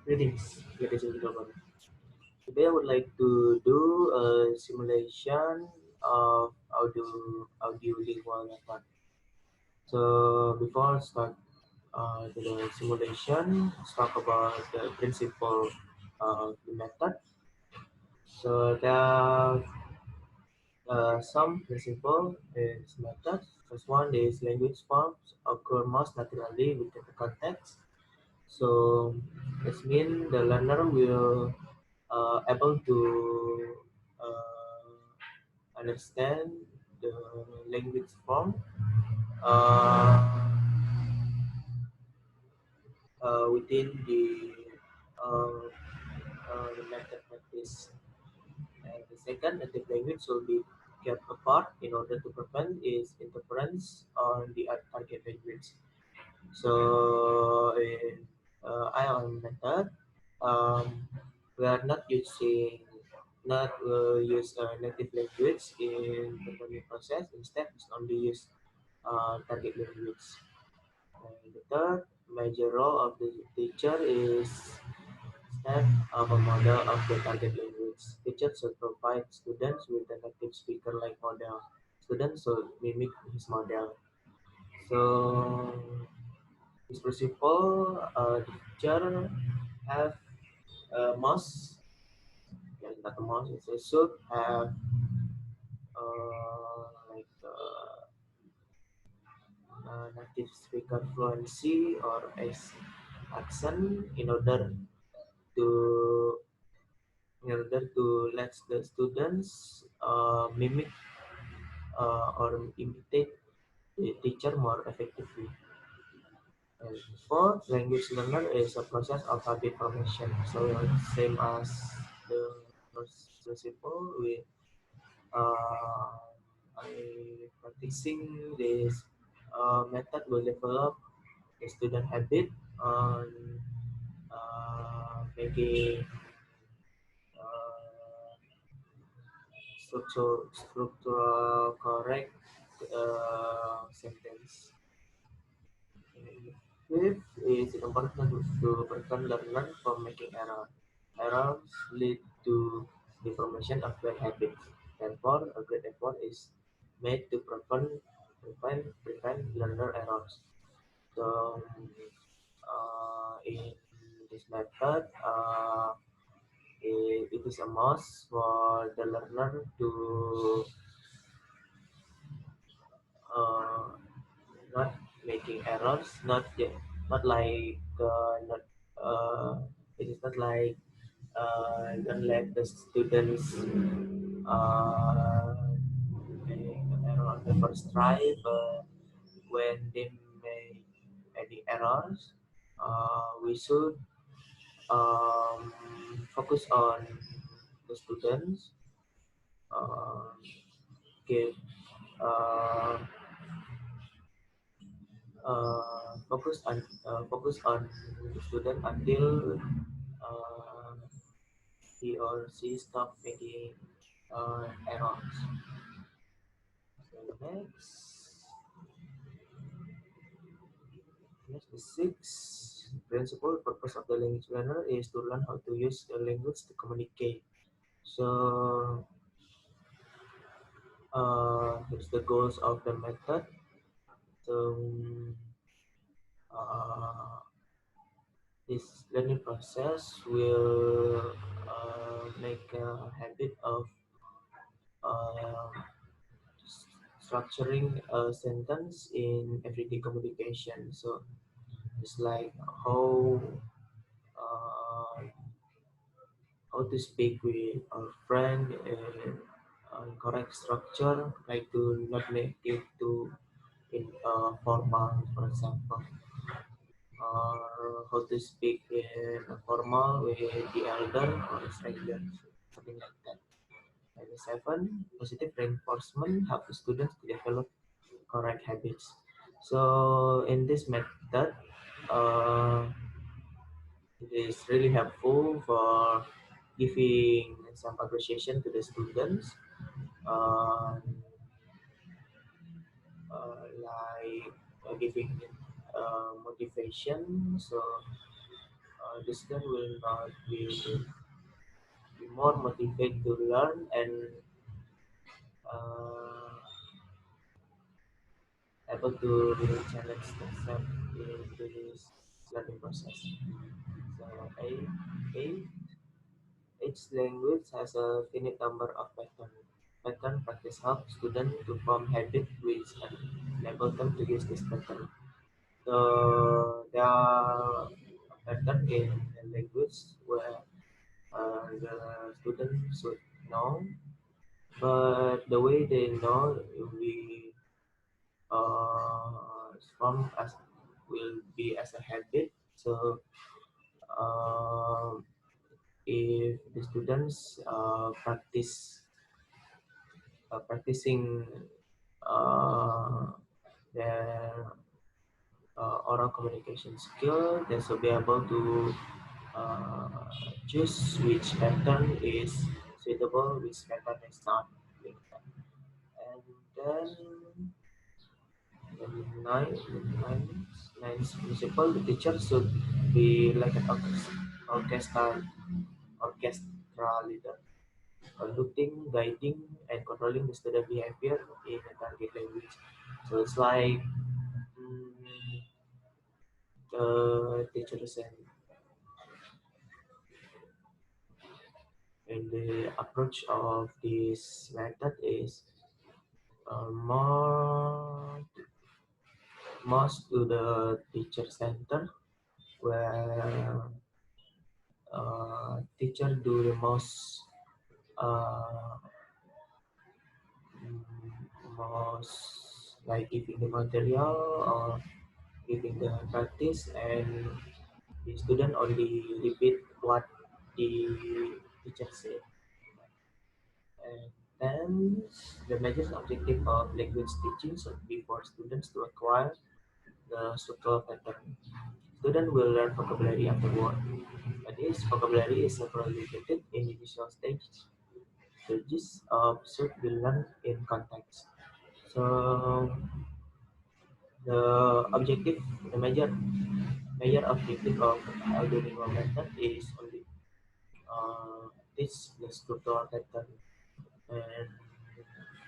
Greetings, ladies and gentlemen. Today I would like to do a simulation of audio-lingual method. So before I start the simulation, let's talk about the principle of the method. So there are some principle in this method. First one is language forms occur most naturally within the context. So this means the learner will able to understand the language form uh, within uh, the method practice. And the second, native language will be kept apart in order to prevent its interference on the target language. So in IOM method, um, we are not use native language in the learning process. Instead, it's only use target language. And the third major role of the teacher is that of a model of the target language. Teachers should provide students with a native speaker-like model. Students should mimic his model. So this principle, teacher have must, not a must, it's a should have like native speaker fluency or accent to in order to let the students mimic or imitate the teacher more effectively. And fourth, language learner is a process of habit formation. So same as the first principle, we uh, I practicing this method will develop a student habit on making structural correct sentence. Fifth is important to prevent learner from making error. Errors lead to the formation of bad habits. Therefore, a great effort is made to prevent learner errors. So, in this method, it is a must for the learner to uh, not making errors, not like not it is not like don't let the students uh, make an error on the first try, but when they make any errors, we should um, focus on the students, uh, give uh, focus on the student until uh, he or she stop making errors. So next the sixth principle purpose of the language learner is to learn how to use the language to communicate. So it's the goals of the method. So uh, this learning process will make a habit of uh, structuring a sentence in everyday communication. So it's like uh, how to speak with our friend in correct structure, like to not make it too in formal, for example, or how to speak in a formal with the elder or stranger, something like that. And the seven, positive reinforcement help the students to develop correct habits. So in this method, uh, it is really helpful for giving some appreciation to the students, uh, like giving motivation. So the student will not be more motivated to learn and uh, able to challenge themselves in this learning process. So a each language has a finite number of patterns. Pattern practice helps students to form habits which enable them to use this pattern. So there are pattern in the language where the student should know, but the way they know we form as will be as a habit. So uh, if the students practicing uh, their oral communication skill, they should be able to uh, choose which pattern is suitable, which pattern is not. And then ninth principle, the teacher should be like an orchestra leader, conducting, guiding, and controlling the student behavior in a target language. So it's like the teachers and the approach of this method is more most to the teacher center where teacher do the most uh, most like giving the material or giving the practice, and the student only repeat what the teacher said. And then the major objective of language teaching should be for students to acquire the structural pattern. Student will learn vocabulary afterward. That is, vocabulary is severely located in initial stages of should be learned in context. So the objective, the major objective of Audio-Lingual method is only teach the structural pattern, and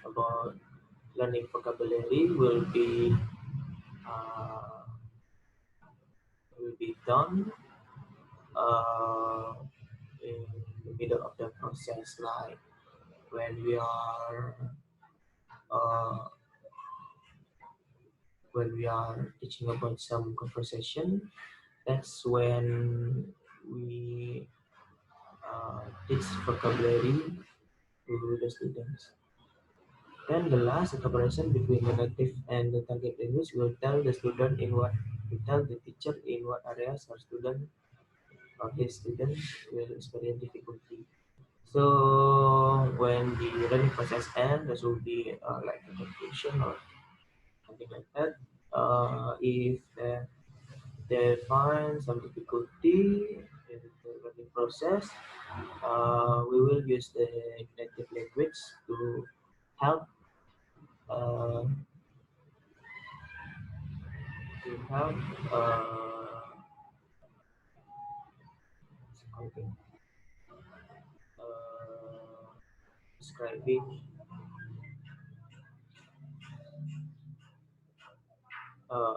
about learning vocabulary uh, will be done uh, in the middle of the process, like when we are uh, teaching about some conversation. That's when we teach vocabulary to the students. Then the last comparison between the native and the target language will tell the student in what will tell the teacher in what areas her student or his student will experience difficulty. So when the learning process ends, there will be like a conclusion or something like that. If they find some difficulty in the learning process, we will use the native language to help uh, to help something, describing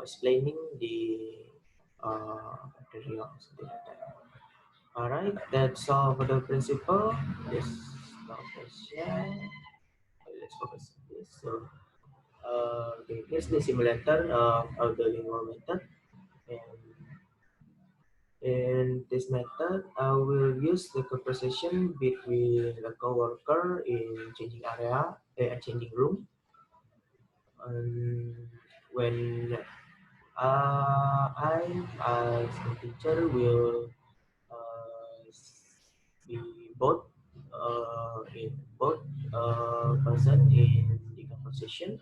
explaining the material, something like that. All right, that's all for the principle. This now question. Let's focus on this. So, okay, here's the simulator of the lingual method. And in this method, I will use the conversation between the coworker in changing area, changing room. And when I, as a teacher, will uh, be both in both person in the conversation,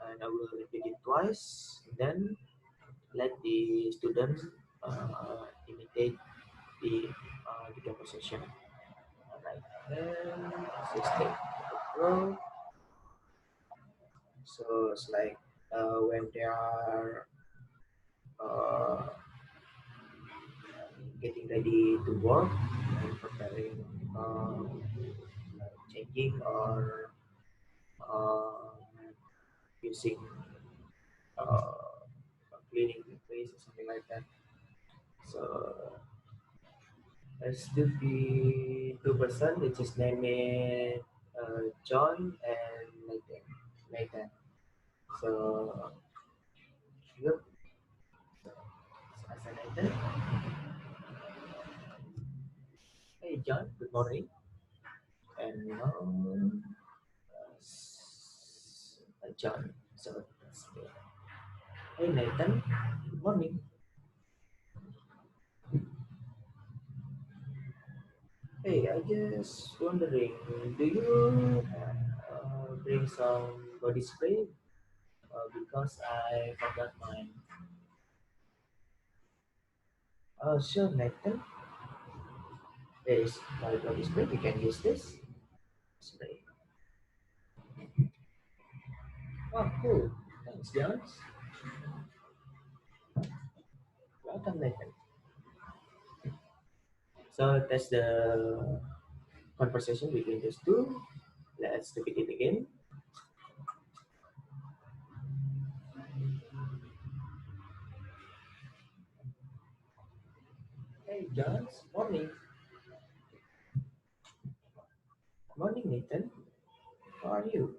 and I will repeat it twice. Then let the student imitate the conversation. Alright, then system flow. So it's like when they are uh, getting ready to work and preparing, changing or um, using uh, cleaning the place or something like that. So there's still the two person which is named John and Nathan. Nathan. So yep. So as a Nathan, hey John, good morning. And John. So that's it. Hey Nathan, good morning. Hey, I just wondering, do you bring some body spray? Because I forgot mine. Sure, Nathan. There is my body spray. You can use this spray. Oh, cool. Thanks, guys. Welcome, Nathan. So that's the conversation between these two. Let's repeat it again. Hey, Johns. Morning. Morning, Nathan. How are you?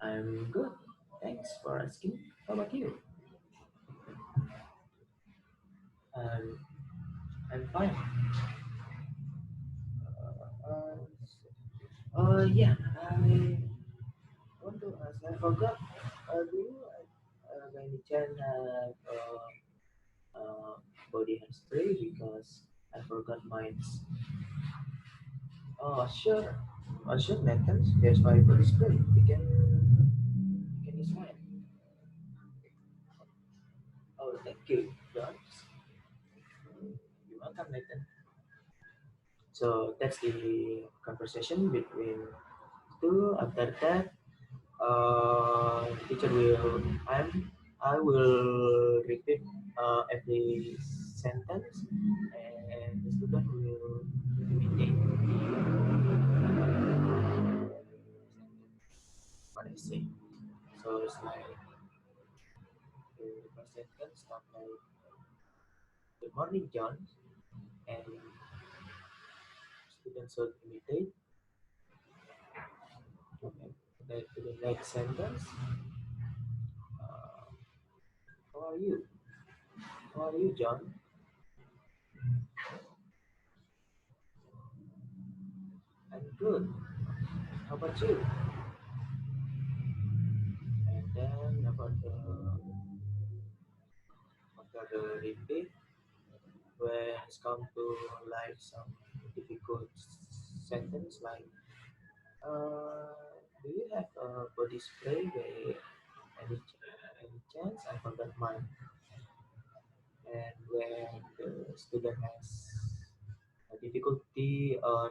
I'm good. Thanks for asking. How about you? Um, I'm fine. Yeah, I want to ask. I forgot. Do you, by any chance, have uh, body hairspray? Because I forgot mine. Oh, sure. Oh, sure, Nathan. There's my body spray. You can use mine. Oh, thank you, John. You're welcome, Nathan. So that's the conversation between two. After that, teacher will I will repeat every sentence, and the student will imitate what I say. So it's like the first sentence start like "Good morning, John," and students should imitate. Okay. Then to the next sentence, uh, "How are you? How are you, John? I'm good. How about you?" And then about the after the repeat, when it's come to like some difficult sentence like do you have a body spray by any chance? I forgot mine. And when the student has a difficulty on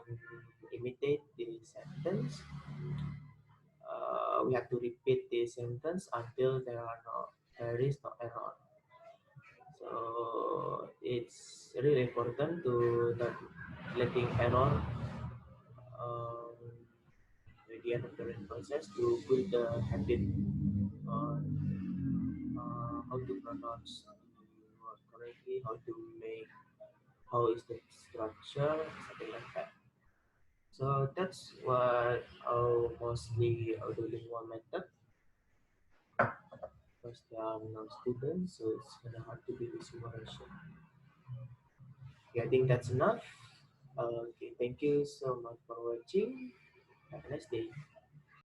imitate the sentence, we have to repeat the sentence until there is no error. So it's really important to not letting error um, at the end of the learning process to build the habit on how to pronounce the word correctly, how to make, how is the structure, something like that. So that's what mostly Audio-Lingual method because there are no students, so it's kind of hard to do this simulation. Okay, I think that's enough. Okay, thank you so much for watching. Have a nice day.